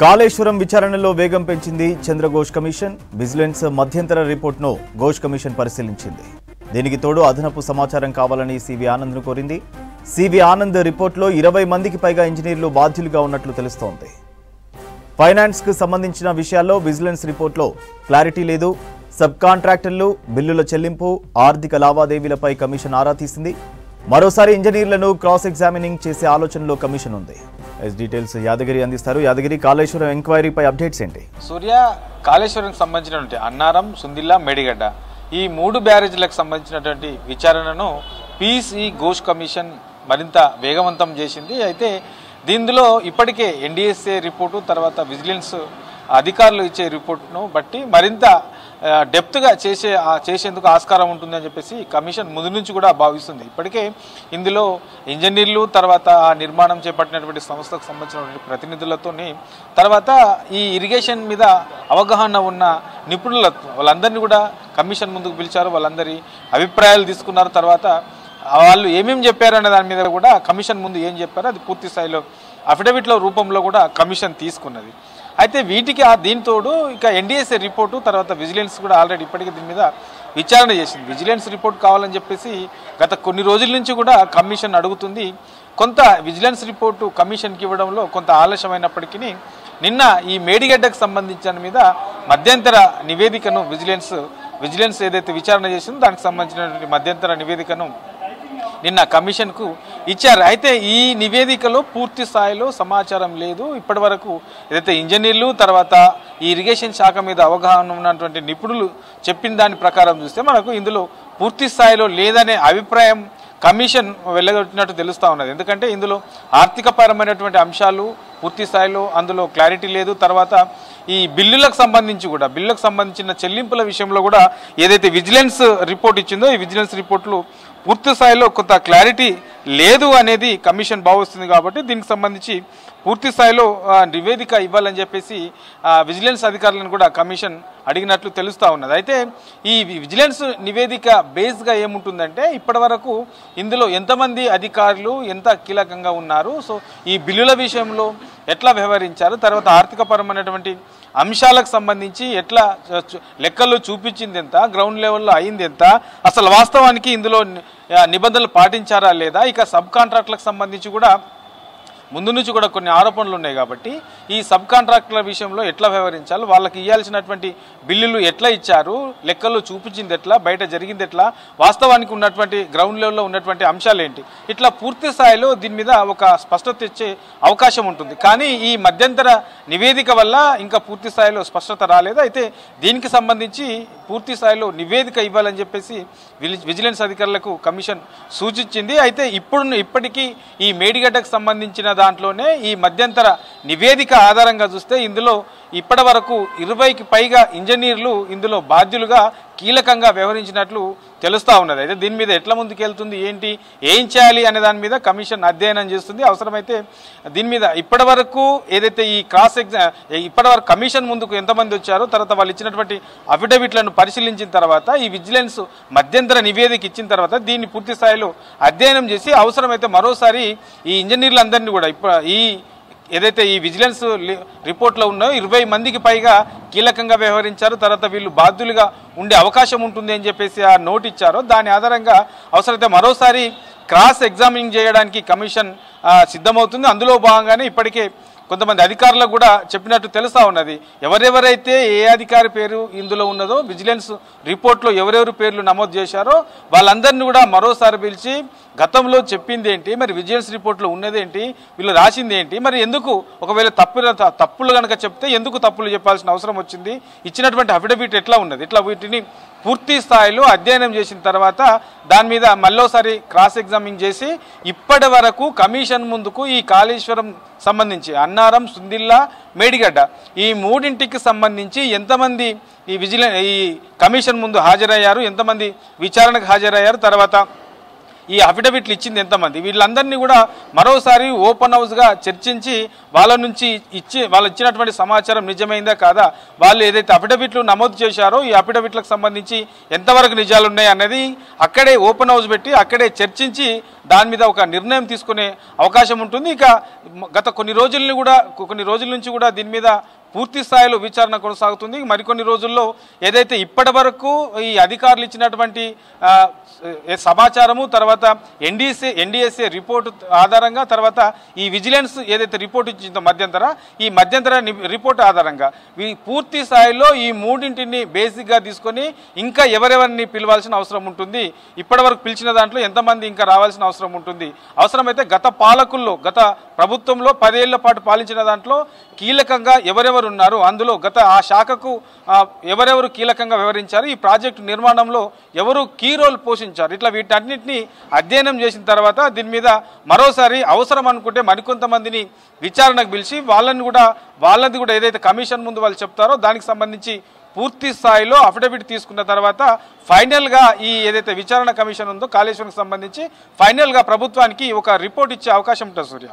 కాళేశ్వరం విచారణలో వేగం పెంచింది చంద్రఘోష్ కమిషన్. విజిలెన్స్ మధ్యంతర రిపోర్ట్ను ఘోష్ కమిషన్ పరిశీలించింది. దీనికి తోడు అదనపు సమాచారం కావాలని సివి ఆనంద్ను కోరింది. సివి ఆనంద్ రిపోర్ట్లో 20 మందికి పైగా ఇంజనీర్లు బాధ్యులుగా ఉన్నట్లు తెలుస్తోంది. ఫైనాన్స్కు సంబంధించిన విషయాల్లో విజిలెన్స్ రిపోర్ట్లో క్లారిటీ లేదు. సబ్ కాంట్రాక్టర్లు, బిల్లుల చెల్లింపు, ఆర్థిక లావాదేవీలపై కమిషన్ ఆరా తీసింది. మరోసారి ఇంజనీర్లను క్రాస్ ఎగ్జామినింగ్ చేసే ఆలోచనలో కమిషన్ ఉంది. డీటెయిల్స్ యాదగిరి అందిస్తారు. యాదగిరి, కాళేశ్వరం ఎంక్వైరీపై అప్డేట్స్ ఏంటి? సూర్య, కాళేశ్వరంకి సంబంధించినటువంటి అన్నారం, సుందిల్లా, మేడిగడ్డ ఈ 3 బ్యారేజీలకు సంబంధించినటువంటి విచారణను పిసి ఘోష్ కమిషన్ మరింత వేగవంతం చేసింది. అయితే దీనిలో ఇప్పటికే ఎన్డీఎస్ఏ రిపోర్టు, తర్వాత విజిలెన్స్ అధికారులు ఇచ్చే రిపోర్టును బట్టి మరింత డెప్త్గా చేసేందుకు ఆస్కారం ఉంటుందని చెప్పేసి కమిషన్ ముందు నుంచి కూడా భావిస్తుంది. ఇప్పటికే ఇందులో ఇంజనీర్లు, తర్వాత ఆ నిర్మాణం చేపట్టినటువంటి సంస్థకు సంబంధించినటువంటి ప్రతినిధులతోని, తర్వాత ఈ ఇరిగేషన్ మీద అవగాహన ఉన్న నిపుణులతో వాళ్ళందరినీ కూడా కమిషన్ ముందుకు పిలిచారు. వాళ్ళందరి అభిప్రాయాలు తీసుకున్నారు. తర్వాత వాళ్ళు ఏమేమి చెప్పారు అనే దాని మీద కూడా కమిషన్ ముందు ఏం చెప్పారో అది పూర్తి స్థాయిలో అఫిడవిట్ల రూపంలో కూడా కమిషన్ తీసుకున్నది. అయితే వీటికి దీనితోడు ఇక ఎన్డీఎస్ఏ రిపోర్టు, తర్వాత విజిలెన్స్ కూడా ఆల్రెడీ ఇప్పటికీ దీని మీద విచారణ చేసింది. విజిలెన్స్ రిపోర్ట్ కావాలని చెప్పేసి గత కొన్ని రోజుల నుంచి కూడా కమిషన్ అడుగుతుంది. కొంత విజిలెన్స్ రిపోర్టు కమిషన్కి ఇవ్వడంలో కొంత ఆలస్యమైనప్పటికీ నిన్న ఈ మేడిగడ్డకు సంబంధించిన మీద మధ్యంతర నివేదికను విజిలెన్స్ ఏదైతే విచారణ చేసిందో దానికి సంబంధించినటువంటి మధ్యంతర నివేదికను నిన్న కమిషన్కు ఇచ్చారు. అయితే ఈ నివేదికలో పూర్తి స్థాయిలో సమాచారం లేదు. ఇప్పటి వరకు ఏదైతే ఇంజనీర్లు, తర్వాత ఈ ఇరిగేషన్ శాఖ మీద అవగాహన ఉన్నటువంటి నిపుణులు చెప్పిన దాని ప్రకారం చూస్తే మనకు ఇందులో పూర్తి స్థాయిలో లేదనే అభిప్రాయం కమిషన్ వెళ్ళగొట్టినట్టు తెలుస్తూ ఉన్నది. ఎందుకంటే ఇందులో ఆర్థికపరమైనటువంటి అంశాలు పూర్తి స్థాయిలో అందులో క్లారిటీ లేదు. తర్వాత ఈ బిల్లులకు సంబంధించిన చెల్లింపుల విషయంలో కూడా ఏదైతే విజిలెన్స్ రిపోర్ట్ ఇచ్చిందో ఈ విజిలెన్స్ రిపోర్ట్లు పూర్తి స్థాయిలో కొంత క్లారిటీ లేదు అనేది కమిషన్ భావిస్తుంది. కాబట్టి దీనికి సంబంధించి పూర్తి స్థాయిలో నివేదిక ఇవ్వాలని చెప్పేసి విజిలెన్స్ అధికారులను కూడా కమిషన్ అడిగినట్లు తెలుస్తూ ఉన్నది. అయితే ఈ విజిలెన్స్ నివేదిక బేస్గా ఏముంటుందంటే ఇప్పటి వరకు ఇందులో ఎంతమంది అధికారులు ఎంత కీలకంగా ఉన్నారు, సో ఈ బిల్లుల విషయంలో ఎట్లా వ్యవహరించారు, తర్వాత ఆర్థికపరమైనటువంటి అంశాలకు సంబంధించి ఎట్లా లెక్కల్లో చూపించింది ఎంత, గ్రౌండ్ లెవెల్లో అయింది ఎంత, అసలు వాస్తవానికి ఇందులో నిబంధనలు పాటించారా లేదా, ఇక సబ్ కాంట్రాక్టులకు సంబంధించి కూడా ముందు నుంచి కూడా కొన్ని ఆరోపణలు ఉన్నాయి. కాబట్టి ఈ సబ్ కాంట్రాక్టుల విషయంలో ఎట్లా వ్యవహరించాలి, వాళ్ళకి ఇవ్వాల్సినటువంటి బిల్లులు ఎట్లా ఇచ్చారు, లెక్కల్లో చూపించింది ఎట్లా, బయట జరిగింది ఎట్లా, వాస్తవానికి ఉన్నటువంటి గ్రౌండ్ లెవెల్లో ఉన్నటువంటి అంశాలు ఏంటి, ఇట్లా పూర్తి స్థాయిలో దీని మీద ఒక స్పష్టత తెచ్చే అవకాశం ఉంటుంది. కానీ ఈ మధ్యంతర నివేదిక వల్ల ఇంకా పూర్తి స్థాయిలో స్పష్టత రాలేదు. అయితే దీనికి సంబంధించి పూర్తి స్థాయిలో నివేదిక ఇవ్వాలని చెప్పేసి విజిలెన్స్ అధికారులకు కమిషన్ సూచించింది. అయితే ఇప్పటికీ ఈ మేడిగడ్డకు సంబంధించిన దాంట్లోనే ఈ మధ్యంతర నివేదిక ఆధారంగా చూస్తే ఇందులో ఇప్పటి వరకు 20కి పైగా ఇంజనీర్లు ఇందులో బాధ్యులుగా కీలకంగా వ్యవహరించినట్లు తెలుస్తూ ఉన్నది. అయితే దీని మీద ఎట్లా ముందుకెళ్తుంది, ఏం చేయాలి అనే దాని మీద కమిషన్ అధ్యయనం చేస్తుంది. అవసరమైతే దీని మీద ఇప్పటివరకు ఏదైతే ఈ ఇప్పటివరకు కమిషన్ ముందుకు ఎంతమంది వచ్చారో, తర్వాత వాళ్ళు ఇచ్చినటువంటి అఫిడవిట్లను పరిశీలించిన తర్వాత ఈ విజిలెన్స్ మధ్యంతర నివేదిక ఇచ్చిన తర్వాత దీన్ని పూర్తి స్థాయిలో అధ్యయనం చేసి అవసరమైతే మరోసారి ఈ ఇంజనీర్లందరినీ కూడా ఏదైతే ఈ విజిలెన్స్ రిపోర్ట్లో ఉన్నాయో 20 మందికి పైగా కీలకంగా వ్యవహరించారు, తర్వాత వీళ్ళు బాధ్యులుగా ఉండే అవకాశం ఉంటుంది అని చెప్పేసి ఆ నోట్ ఇచ్చారో దాని ఆధారంగా అవసరమైతే మరోసారి క్రాస్ ఎగ్జామినింగ్ చేయడానికి కమిషన్ సిద్ధమవుతుంది. అందులో భాగంగానే ఇప్పటికే కొంతమంది అధికారులకు కూడా చెప్పినట్టు తెలుస్తూ ఉన్నది. ఎవరెవరైతే ఏ అధికారి పేరు ఇందులో ఉన్నదో విజిలెన్స్ రిపోర్ట్లో ఎవరెవరు పేర్లు నమోదు చేశారో వాళ్ళందరినీ కూడా మరోసారి పిలిచి గతంలో చెప్పింది ఏంటి, మరి విజిలెన్స్ రిపోర్ట్లో ఉన్నదేంటి, వీళ్ళు రాసింది ఏంటి, మరి ఎందుకు ఒకవేళ తప్పులు కనుక చెప్తే ఎందుకు తప్పులు చెప్పాల్సిన అవసరం వచ్చింది, ఇచ్చినటువంటి అఫిడవిట్ ఎట్లా ఉన్నది, ఇట్లా వీటిని పూర్తి స్థాయిలో అధ్యయనం చేసిన తర్వాత దాని మీద మళ్ళోసారి క్రాస్ ఎగ్జామినింగ్ చేసి ఇప్పటి వరకు కమిషన్ ముందుకు ఈ కాళేశ్వరం సంబంధించి అన్నారం, సుందిల్లా, మేడిగడ్డ ఈ 3ంటికి సంబంధించి ఎంతమంది ఈ కమిషన్ ముందు హాజరయ్యారు, ఎంతమంది విచారణకు హాజరయ్యారు, తర్వాత ఈ అఫిడవిట్లు ఇచ్చింది ఎంతమంది, వీళ్ళందరినీ కూడా మరోసారి ఓపెన్ హౌస్గా చర్చించి వాళ్ళ నుంచి వాళ్ళు ఇచ్చినటువంటి సమాచారం నిజమైందా కాదా, వాళ్ళు ఏదైతే అఫిడవిట్లు నమోదు చేశారో ఈ అఫిడవిట్లకు సంబంధించి ఎంతవరకు నిజాలు ఉన్నాయి అన్నది అక్కడే ఓపెన్ హౌస్ పెట్టి అక్కడే చర్చించి దాని మీద ఒక నిర్ణయం తీసుకునే అవకాశం ఉంటుంది. ఇక గత కొన్ని రోజుల నుంచి కూడా దీని మీద పూర్తి స్థాయిలో విచారణ కొనసాగుతుంది. మరికొన్ని రోజుల్లో ఏదైతే ఇప్పటి వరకు ఈ అధికారులు ఇచ్చినటువంటి సమాచారము, తర్వాత ఎన్డీఎస్ఏ రిపోర్టు ఆధారంగా, తర్వాత ఈ విజిలెన్స్ ఏదైతే రిపోర్ట్ ఇచ్చిందో ఈ మధ్యంతర రిపోర్ట్ ఆధారంగా పూర్తి స్థాయిలో ఈ మూడింటిని బేసిక్గా తీసుకొని ఇంకా ఎవరెవరిని పిలవాల్సిన అవసరం ఉంటుంది, ఇప్పటి వరకు పిలిచిన దాంట్లో ఎంతమంది ఇంకా రావాల్సిన అవసరం ఉంటుంది, అవసరమైతే గత ప్రభుత్వంలో 10 ఏళ్ల పాటు పాలించిన దాంట్లో కీలకంగా ఎవరెవరు ఉన్నారు, అందులో ఆ శాఖకు ఎవరెవరు కీలకంగా వ్యవహరించారు, ఈ ప్రాజెక్టు నిర్మాణంలో ఎవరు కీ రోల్ పోషించారు, ఇట్లా వీటన్నిటిని అధ్యయనం చేసిన తర్వాత దీని మీద మరోసారి అవసరం అనుకుంటే మరికొంతమందిని విచారణకు పిలిచి వాళ్ళది కూడా ఏదైతే కమిషన్ ముందు వాళ్ళు చెప్తారో దానికి సంబంధించి పూర్తి స్థాయిలో అఫిడవిట్ తీసుకున్న తర్వాత ఫైనల్గా ఈ ఏదైతే విచారణ కమిషన్ ఉందో కాళేశ్వరంకి సంబంధించి ఫైనల్గా ప్రభుత్వానికి ఒక రిపోర్ట్ ఇచ్చే అవకాశం ఉంటుంది సూర్య.